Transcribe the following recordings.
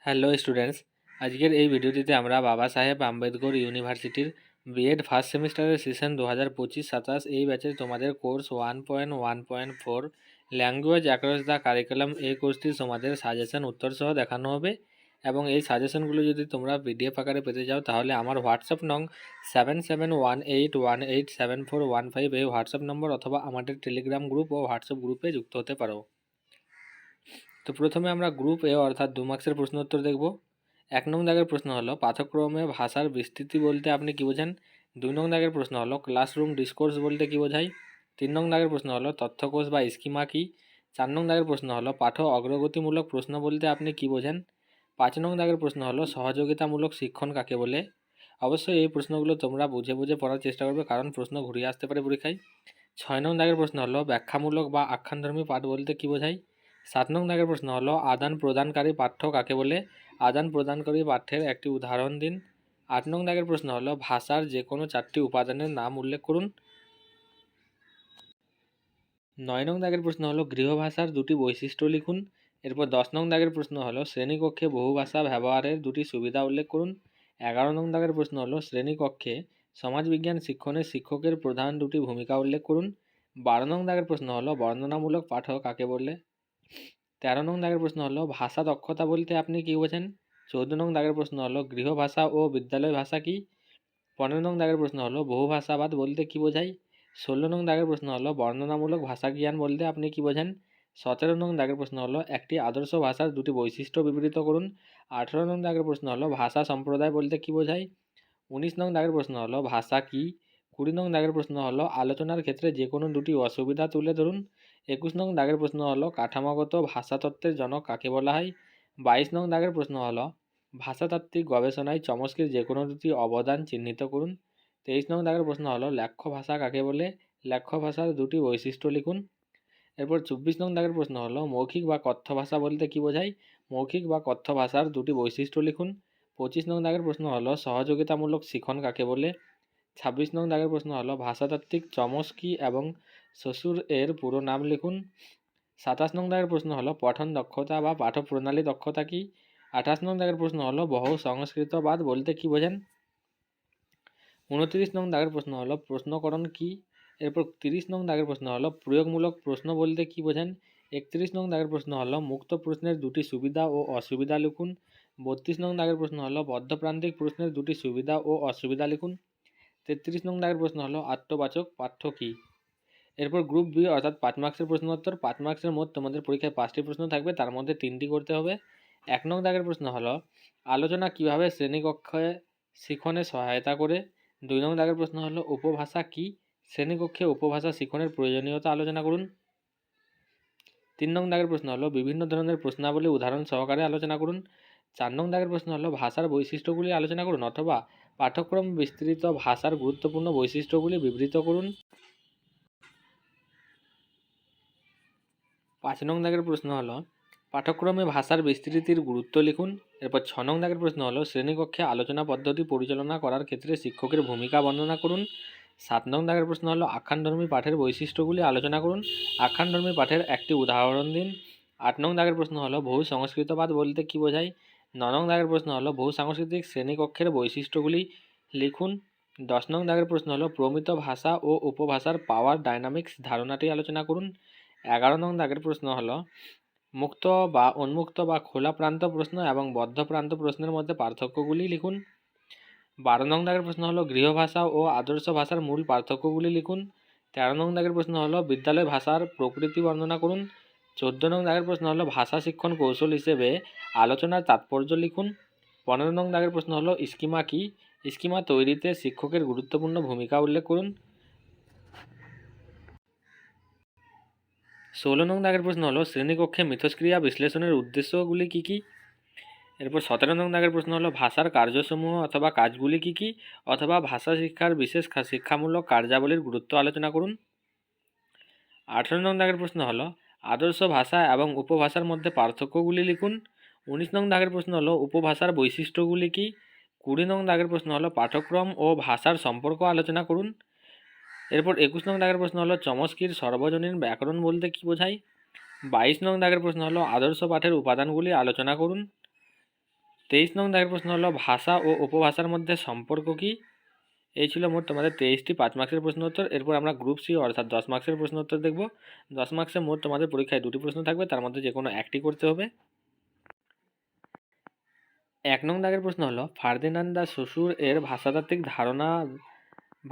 Hello students, আজকের এই ভিডিওটিতে আমরা বাবা সাহেব আম্বেদকর ইউনিভার্সিটির বিএড ফার্স্ট সেমিস্টারের সেশন 2025-27 এই ব্যাচে তোমাদের course 1.1.4 language across the curriculum এই কোর্সটি তোমাদের সাজেশন উত্তর সহ দেখানো হবে। এবং এই সাজেশনগুলো যদি তোমরা পিডিএফ আকারে পেতে চাও তাহলে আমার হোয়াটসঅ্যাপ নং 7718187415 এই হোয়াটসঅ্যাপ নম্বর অথবা আমাদের টেলিগ্রাম গ্রুপ ও হোয়াটসঅ্যাপ গ্রুপে যুক্ত হতে পারো। তো প্রথমে আমরা গ্রুপ এ অর্থাৎ 2 মার্কসের প্রশ্ন উত্তর দেখব। 1 নং দাগের প্রশ্ন হলো পাঠ্যক্রমে ভাষার বিস্তৃতি বলতে আপনি কী বোঝেন। 2 নং দাগের প্রশ্ন হলো ক্লাসরুম ডিসকোর্স বলতে কী বোঝায়। 3 নং দাগের প্রশ্ন হলো তথ্যকোষ বা স্কিমা কী। 4 নং দাগের প্রশ্ন হলো পাঠ অগ্রগতিমূলক প্রশ্ন বলতে আপনি কী বোঝেন। 5 নং দাগের প্রশ্ন হলো সহযোগিতামূলক শিক্ষণ কাকে বলে। অবশ্যই এই প্রশ্নগুলো তোমরা বুঝে বুঝে পড়ার চেষ্টা করবে, কারণ প্রশ্ন ঘুরিয়ে আসতে পারে পরীক্ষায়। 6 নং দাগের প্রশ্ন হলো ব্যাখ্যামূলক বা আখ্যানধর্মী পাঠ বলতে কী বোঝায়। 7 নং দাগের প্রশ্ন হলো আদান প্রদানকারী পাঠ্য কাকে বলে। আদান প্রদানকারী পাঠ্যের একটি উদাহরণ দিন। 8 নং দাগের প্রশ্ন হলো ভাষার যে কোনো 4টি উপাদানের নাম উল্লেখ করুন। 9 নং দাগের প্রশ্ন হলো গৃহভাষার 2টি বৈশিষ্ট্য লিখুন। এরপর 10 নং দাগের প্রশ্ন হলো শ্রেণীকক্ষে বহু ভাষা ব্যবহারের 2টি সুবিধা উল্লেখ করুন। 11 নং দাগের প্রশ্ন হলো শ্রেণীকক্ষে সমাজবিজ্ঞান শিক্ষণে শিক্ষকের প্রধান 2টি ভূমিকা উল্লেখ করুন। 12 নং দাগের প্রশ্ন হলো বর্ণনামূলক পাঠ কাকে বলে। 13 নং দাগের প্রশ্ন হলো ভাষা দক্ষতা বলতে আপনি কী বোঝেন। 14 নং দাগের প্রশ্ন হলো গৃহভাষা ও বিদ্যালয় ভাষা কী। 15 নং দাগের প্রশ্ন হলো বহুভাষাবাদ বলতে কী বোঝায়। 16 নং দাগের প্রশ্ন হলো বর্ণনামূলক ভাষা জ্ঞান বলতে আপনি কী বোঝেন। 17 নং দাগের প্রশ্ন হলো একটি আদর্শ ভাষার 2টি বৈশিষ্ট্য বিবৃত করুন। 18 নং দাগের প্রশ্ন হলো ভাষা সম্প্রদায় বলতে কী বোঝায়। 19 নং দাগের প্রশ্ন হলো ভাষা কী। 20 নং দাগের প্রশ্ন হলো আলোচনার ক্ষেত্রে যে কোনো 2টি অসুবিধা তুলে ধরুন। 21 নং দাগের প্রশ্ন হলো কাঠামোগত ভাষাতত্ত্বের জনক কাকে বলা হয়। 22 নং দাগের প্রশ্ন হলো ভাষাতাত্ত্বিক গবেষণায় চমস্কির যে কোনো 2টি অবদান চিহ্নিত করুন। 23 নং দাগের প্রশ্ন হলো ল্যাখ্য ভাষা কাকে বলে। ল্যাখ্য ভাষার 2টি বৈশিষ্ট্য লিখুন। এরপর 24 নং দাগের প্রশ্ন হলো মৌখিক বা কথ্য ভাষা বলতে কী বোঝায়। মৌখিক বা কথ্য ভাষার 2টি বৈশিষ্ট্য লিখুন। 25 নং দাগের প্রশ্ন হলো সহযোগিতামূলক শিখন কাকে বলে। 26 নং দাগের প্রশ্ন হলো ভাষাতাত্ত্বিক চমস্কি এবং শ্বশুর এর পুরো নাম লিখুন। 27 নং দাগের প্রশ্ন হলো পঠন দক্ষতা বা পাঠপ্রণালী দক্ষতা কী। 28 নং দাগের প্রশ্ন হলো বহু সংস্কৃতবাদ বলতে কী বোঝেন। 29 নং দাগের প্রশ্ন হলো প্রশ্নকরণ কী। এরপর 30 নং দাগের প্রশ্ন হলো প্রয়োগমূলক প্রশ্ন বলতে কী বোঝেন। 31 নং দাগের প্রশ্ন হলো মুক্ত প্রশ্নের 2টি সুবিধা ও অসুবিধা লিখুন। 32 নং দাগের প্রশ্ন হলো বদ্ধপ্রান্তিক প্রশ্নের 2টি সুবিধা ও অসুবিধা লিখুন। 33 নং দাগের প্রশ্ন হলো আত্মবাচক পাঠ্য কী। এরপর গ্রুপ বি অর্থাৎ 5 মার্কসের প্রশ্ন উত্তর। 5 মার্কসের মোট তোমাদের পরীক্ষায় 5টি প্রশ্ন থাকবে, তার মধ্যে 3টি করতে হবে। 1 নং দাগের প্রশ্ন হলো আলোচনা কীভাবে শ্রেণীকক্ষে শিখনে সহায়তা করে। 2 নং দাগের প্রশ্ন হলো উপভাষা কী। শ্রেণীকক্ষে উপভাষা শিখনের প্রয়োজনীয়তা আলোচনা করুন। 3 নং দাগের প্রশ্ন হলো বিভিন্ন ধরনের প্রশ্নাবলী উদাহরণ সহকারে আলোচনা করুন। 4 নং দাগের প্রশ্ন হলো ভাষার বৈশিষ্ট্যগুলি আলোচনা করুন অথবা পাঠ্যক্রম বিস্তৃত ভাষার গুরুত্বপূর্ণ বৈশিষ্ট্যগুলি বিবৃত করুন। 5 নং দাগের প্রশ্ন হলো পাঠ্যক্রমে ভাষার বিস্তৃতির গুরুত্ব লিখুন। এরপর 6 নং দাগের প্রশ্ন হলো শ্রেণীকক্ষে আলোচনা পদ্ধতি পরিচালনা করার ক্ষেত্রে শিক্ষকের ভূমিকা বর্ণনা করুন। 7 নং দাগের প্রশ্ন হলো আখ্যানধর্মী পাঠের বৈশিষ্ট্যগুলি আলোচনা করুন। আখ্যানধর্মী পাঠের একটি উদাহরণ দিন। 8 নং দাগের প্রশ্ন হলো বহু সংস্কৃতবাদ বলতে কী বোঝায়। 9 নং দাগের প্রশ্ন হলো বহু সাংস্কৃতিক শ্রেণীকক্ষের বৈশিষ্ট্যগুলি লিখুন। 10 নং দাগের প্রশ্ন হলো প্রমিত ভাষা ও উপভাষার পাওয়ার ডায়নামিক্স ধারণাটি আলোচনা করুন। 11 নং দাগের প্রশ্ন হলো মুক্ত বা উন্মুক্ত বা খোলা প্রান্ত প্রশ্ন এবং বদ্ধ প্রান্ত প্রশ্নের মধ্যে পার্থক্যগুলি লিখুন। 12 নং দাগের প্রশ্ন হলো গৃহভাষা ও আদর্শ ভাষার মূল পার্থক্যগুলি লিখুন। 13 নং দাগের প্রশ্ন হলো বিদ্যালয় ভাষার প্রকৃতি বর্ণনা করুন। 14 নং দাগের প্রশ্ন হলো ভাষা শিক্ষণ কৌশল হিসেবে আলোচনার তাৎপর্য লিখুন। 15 নং দাগের প্রশ্ন হলো স্কিমা কী। স্কিমা তৈরিতে শিক্ষকের গুরুত্বপূর্ণ ভূমিকা উল্লেখ করুন। 16 নং দাগের প্রশ্ন হলো শ্রেণীকক্ষে মিথস্ক্রিয়া বিশ্লেষণের উদ্দেশ্যগুলি কী কী। এরপর 17 নং দাগের প্রশ্ন হলো ভাষার কার্যসমূহ অথবা কাজগুলি কী কী অথবা ভাষা শিক্ষার বিশেষ শিক্ষামূলক কার্যাবলীর গুরুত্ব আলোচনা করুন। 18 নং দাগের প্রশ্ন হলো আদর্শ ভাষা এবং উপভাষার মধ্যে পার্থক্যগুলি লিখুন। 19 নং দাগের প্রশ্ন হলো উপভাষার বৈশিষ্ট্যগুলি কী। 20 নং দাগের প্রশ্ন হলো পাঠ্যক্রম ও ভাষার সম্পর্ক আলোচনা করুন। এরপর 21 নং দাগের প্রশ্ন হলো চমস্কির সর্বজনীন ব্যাকরণ বলতে কী বোঝায়। 22 নং দাগের প্রশ্ন হলো আদর্শ পাঠের উপাদানগুলি আলোচনা করুন। 23 নং দাগের প্রশ্ন হলো ভাষা ও উপভাষার মধ্যে সম্পর্ক কি? এই ছিল মোট তোমাদের 23টি 5 মার্কসের প্রশ্ন উত্তর। এরপর আমরা গ্রুপ সি অর্থাৎ 10 মার্কসের প্রশ্ন উত্তর দেখব। 10 মার্কসে মোট তোমাদের পরীক্ষায় 2টি প্রশ্ন থাকবে, তার মধ্যে যে কোনো একটি করতে হবে। 1 নং দাগের প্রশ্ন হলো ফার্দিনান্দ দা শ্বশুর এর ভাষাতাত্ত্বিক ধারণা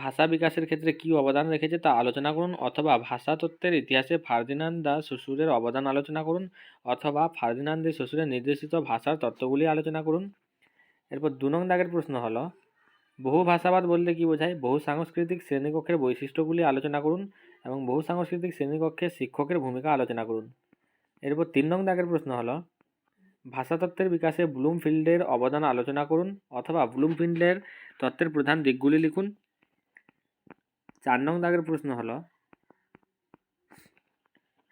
ভাষা বিকাশের ক্ষেত্রে কি অবদান রেখেছে তা আলোচনা করুন, অথবা ভাষাতত্ত্বের ইতিহাসে ফার্দিনান্দ দা শ্বশুরের অবদান আলোচনা করুন, অথবা ফার্দিনান্দের শ্বশুরের নির্দেশিত ভাষার তত্ত্বগুলি আলোচনা করুন। এরপর 2 নং দাগের প্রশ্ন হলো বহু ভাষাবাদ বলতে কি বোঝায়? বহু সাংস্কৃতিক শ্রেণীকক্ষের বৈশিষ্ট্যগুলি আলোচনা করুন এবং বহু সাংস্কৃতিক শ্রেণীকক্ষে শিক্ষকের ভূমিকা আলোচনা করুন। এরপর 3 নং দাগের প্রশ্ন হলো ভাষাতত্ত্বের বিকাশে ব্লুমফিল্ডের অবদান আলোচনা করুন, অথবা ব্লুমফিল্ডের তত্ত্বের প্রধান দিকগুলি লিখুন। 4 নং দাগের প্রশ্ন হলো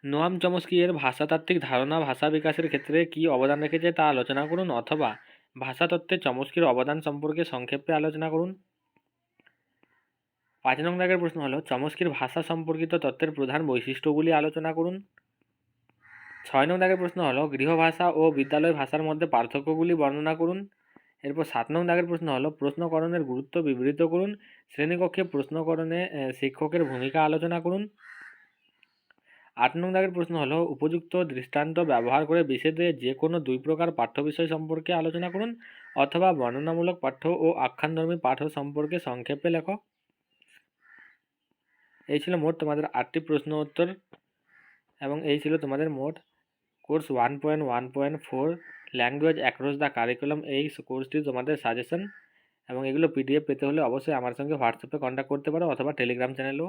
নোয়াম চমস্কি এর ভাষাতাত্ত্বিক ধারণা ভাষা বিকাশের ক্ষেত্রে কি অবদান রেখেছে তা আলোচনা করুন, অথবা ভাষাতত্ত্বে চমস্কির অবদান সম্পর্কে সংক্ষেপে আলোচনা করুন। 5 নং দাগের প্রশ্ন হলো চমস্কির ভাষা সম্পর্কিত তত্ত্বের প্রধান বৈশিষ্ট্যগুলি আলোচনা করুন। 6 নং দাগের প্রশ্ন হলো গৃহভাষা ও বিদ্যালয় ভাষার মধ্যে পার্থক্যগুলি বর্ণনা করুন। এরপর 7 নং দাগের প্রশ্ন হলো প্রশ্নকরণের গুরুত্ব বিবৃত করুন। শ্রেণীকক্ষে প্রশ্নকরণে শিক্ষকের ভূমিকা আলোচনা করুন। 8 নং দাগের প্রশ্ন হলো উপযুক্ত দৃষ্টান্ত ব্যবহার করে বিশেষে যে কোনো 2 প্রকার পাঠ্যবিষয় সম্পর্কে আলোচনা করুন, অথবা বর্ণনামূলক পাঠ্য ও আখ্যানধর্মী পাঠ্য সম্পর্কে সংক্ষেপে লেখো। এই ছিল মোট তোমাদের 8টি প্রশ্ন উত্তর, এবং এই ছিল তোমাদের মোট course 1.1.4 language across the curriculum. এই কোর্সটি তোমাদের সাজেশন, এবং এগুলো পিডিএফ পেতে হলে অবশ্যই আমার সঙ্গে হোয়াটসঅ্যাপে কন্ট্যাক্ট করতে পারো, অথবা টেলিগ্রাম চ্যানেলেও